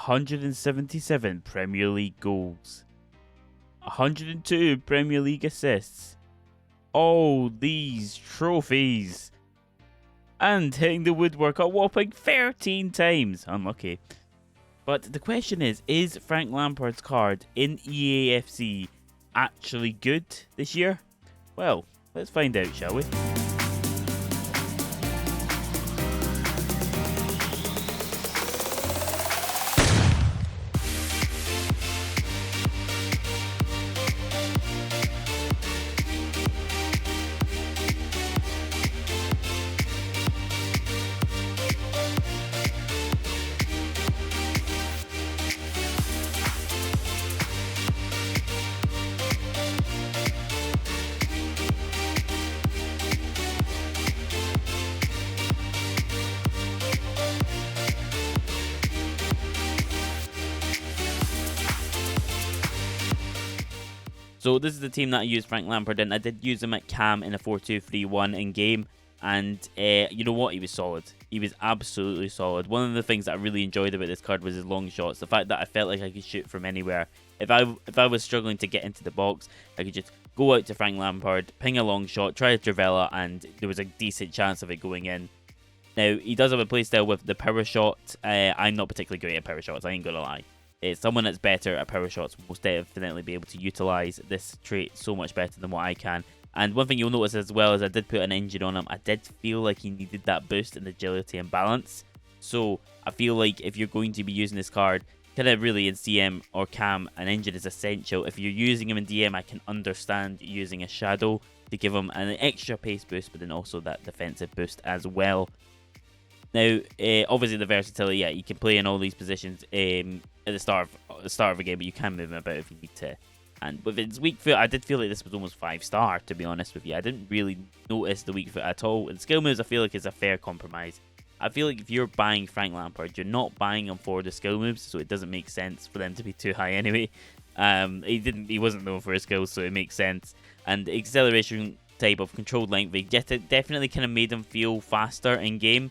177 Premier League goals, 102 Premier League assists, all these trophies, and hitting the woodwork a whopping 13 times. Unlucky. But the question is Frank Lampard's card in EAFC actually good this year? Well, let's find out, shall we? So this is the team that I used Frank Lampard in. I did use him at cam in a 4-2-3-1 in game, and you know what? He was solid. He was absolutely solid. One of the things that I really enjoyed about this card was his long shots. The fact that I felt like I could shoot from anywhere. If I was struggling to get into the box, I could just go out to Frank Lampard, ping a long shot, try a Trivela, and there was a decent chance of it going in. Now, he does have a playstyle with the power shot. I'm not particularly great at power shots, I ain't gonna lie. Someone that's better at power shots will most definitely be able to utilise this trait so much better than what I can. And one thing you'll notice as well is I did put an engine on him. I did feel like he needed that boost in agility and balance. So I feel like if you're going to be using this card, kind of really in CM or cam, an engine is essential. If you're using him in DM, I can understand using a shadow to give him an extra pace boost, but then also that defensive boost as well. Now, obviously the versatility, yeah, you can play in all these positions at the start of a game, but you can move him about if you need to. And with his weak foot, I did feel like this was almost 5-star, to be honest with you. I didn't really notice the weak foot at all. And skill moves, I feel like, is a fair compromise. I feel like if you're buying Frank Lampard, you're not buying him for the skill moves, so it doesn't make sense for them to be too high anyway. He wasn't known for his skills, so it makes sense. And the acceleration type of controlled length, they definitely kind of made him feel faster in game.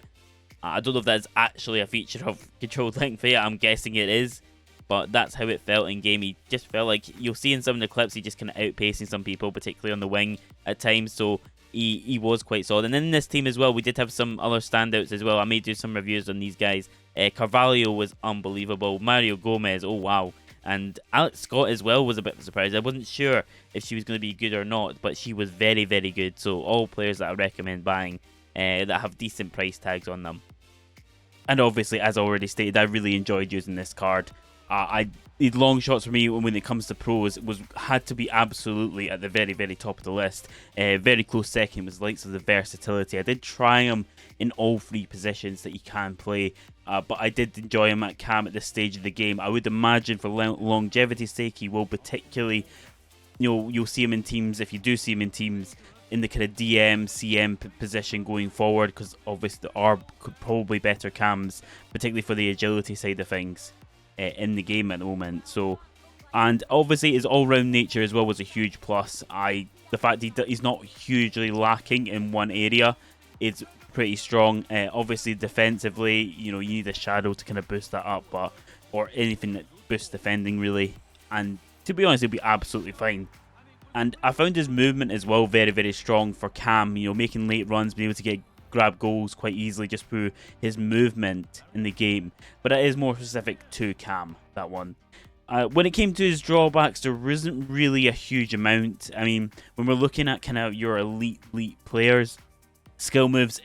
I don't know if that's actually a feature of controlled length here. I'm guessing it is, but that's how it felt in game. He just felt like, you'll see in some of the clips, he just kind of outpacing some people, particularly on the wing at times. So he was quite solid. And in this team as well, we did have some other standouts as well. I may do some reviews on these guys. Carvalho was unbelievable. Mario Gomez, oh wow. And Alex Scott as well was a bit of a surprise. I wasn't sure if she was going to be good or not, but she was very, very good. So all players that I recommend buying that have decent price tags on them. And obviously, as already stated, I really enjoyed using this card. The long shots for me when it comes to pros had to be absolutely at the very, very top of the list. Very close second was likes of the versatility. I did try him in all three positions that he can play, but I did enjoy him at cam at this stage of the game. I would imagine for longevity's sake, he will particularly, you'll see him in teams, if you do see him in teams, in the kind of DM, CM position going forward, because obviously there are probably better cams, particularly for the agility side of things in the game at the moment. So, and obviously his all-round nature as well was a huge plus. The fact he's not hugely lacking in one area is pretty strong. Obviously defensively, you need a shadow to kind of boost that up, or anything that boosts defending really. And to be honest, he'll be absolutely fine. And I found his movement as well very, very strong for cam, making late runs, being able to grab goals quite easily just through his movement in the game. But it is more specific to cam, that one. When it came to his drawbacks, there isn't really a huge amount. I mean, when we're looking at kind of your elite players, skill moves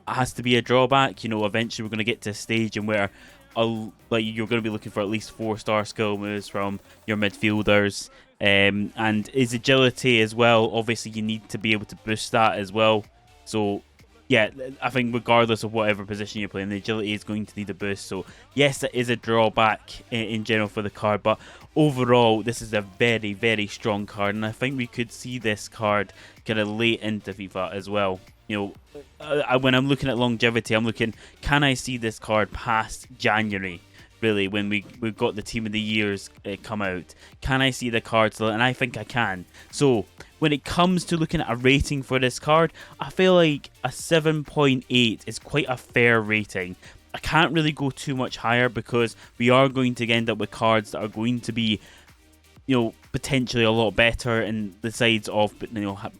has to be a drawback. Eventually we're going to get to a stage in where you're going to be looking for at least 4-star skill moves from your midfielders. And his agility as well, obviously you need to be able to boost that as well. So yeah, I think regardless of whatever position you're playing, the agility is going to need a boost. So yes, it is a drawback in general for the card, but overall this is a very, very strong card, and I think we could see this card kind of late into FIFA as well. When I'm looking at longevity, I'm looking, can I see this card past January? Really, when we've got the team of the years come out, can I see the card still? And I think I can. So when it comes to looking at a rating for this card, I feel like a 7.8 is quite a fair rating. I can't really go too much higher because we are going to end up with cards that are going to be, potentially a lot better in the sides of,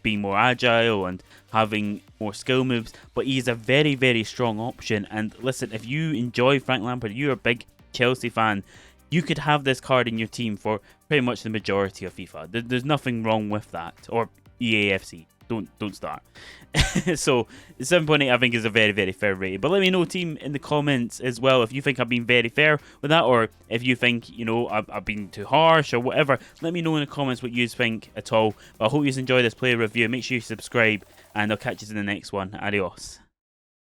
being more agile and having more skill moves. But he's a very, very strong option. And listen, if you enjoy Frank Lampard, you're a big Chelsea fan, you could have this card in your team for pretty much the majority of FIFA. There's nothing wrong with that. Or EAFC. Don't start. So 7.8 I think is a very, very fair rating. But let me know, team, in the comments as well if you think I've been very fair with that, or if you think I've been too harsh or whatever. Let me know in the comments what you think at all. But I hope you enjoy this player review. Make sure you subscribe, and I'll catch you in the next one. Adios.